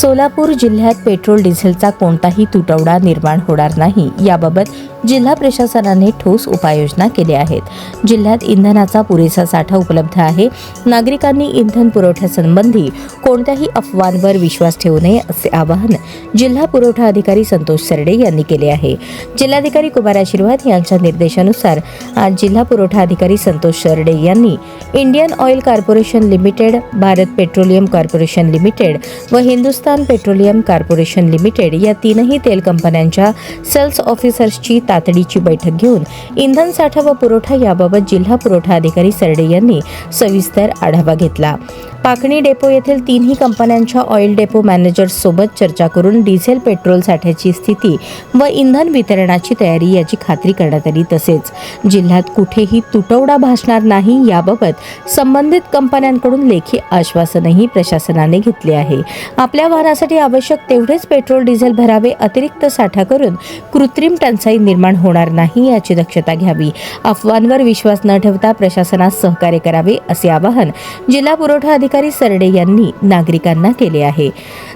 सोलापूर जिल्ह्यात पेट्रोल डिझेलचा कोणताही तुटवडा निर्माण होणार नाही याबाबत जिल्हा प्रशासनाने ठोस उपाययोजना केल्या आहेत। जिल्ह्यात इंधनाचा पुरेसा साठा उपलब्ध आहे। नागरिकांनी इंधन पुरवठ्यासंबंधी कोणत्याही अफवांवर विश्वास ठेवू नये असे आवाहन जिल्हा पुरवठा अधिकारी संतोष सरडे यांनी केले आहे। जिल्हाधिकारी कुमार आशीर्वाद यांच्या निर्देशानुसार आज जिल्हा पुरवठा अधिकारी संतोष सरडे यांनी Indian oil corporation limited, Bharat petroleum corporation limited व हिंदुस्तान पेट्रोलियम कॉर्पोरेशन लिमिटेड या तीनही तेल कंपन्यांच्या सेल्स ऑफिसर्सची तातडीची बैठक घेऊन इंधन साठा व पुरवठा याबाबत जिल्हा पुरवठा अधिकारी सरडे यांनी सविस्तर आढावा घेतला। पाकणी डेपो येथील तीनही कंपन्यांच्या ऑइल डेपो मॅनेजर्स सोबत चर्चा करून डिझेल पेट्रोल साठ्याची स्थिती व इंधन वितरणाची तयारी याची खात्री करण्यात आली। तसेच जिल्ह्यात कुठेही तुटवडा भासणार नाही याबाबत संबंधित कंपन्यांकडून लेखी आश्वासनही प्रशासनाने घेतले आहे। आपल्या वाहनासाठी आवश्यक तेवढेच पेट्रोल डिझेल भरावे, अतिरिक्त साठा करून कृत्रिम टंचाई निर्माण होणार नाही याची दक्षता घ्यावी। अफवांवर विश्वास न ठेवता प्रशासनास सहकार्य करावे असे आवाहन जिल्हा पुरवठा अधिकारी सरडे यांनी नागरिकांना केले आहे।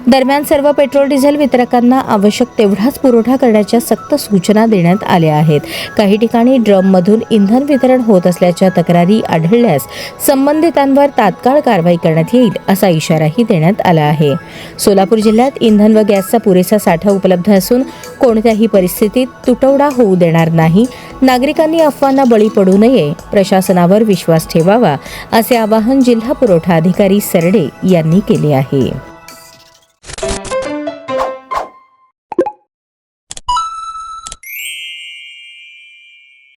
दरम्यान सर्व पेट्रोल डिझेल वितरकांना आवश्यक तेवढाच पुरवठा करण्याच्या सक्त सूचना देण्यात आल्या आहेत। काही ठिकाणी ड्रममधून इंधन वितरण होत असल्याच्या तक्रारी आढळल्यास संबंधितांवर तात्काळ कारवाई करण्यात येईल असा इशाराही देण्यात आला आहे। सोलापूर जिल्ह्यात इंधन व गॅसचा पुरेसा साठा उपलब्ध असून कोणत्याही परिस्थितीत तुटवडा होऊ देणार नाही। नागरिकांनी अफवांना बळी पडू नये, प्रशासनावर विश्वास ठेवावा असे आवाहन जिल्हा पुरवठा अधिकारी सरडे यांनी केले आहे।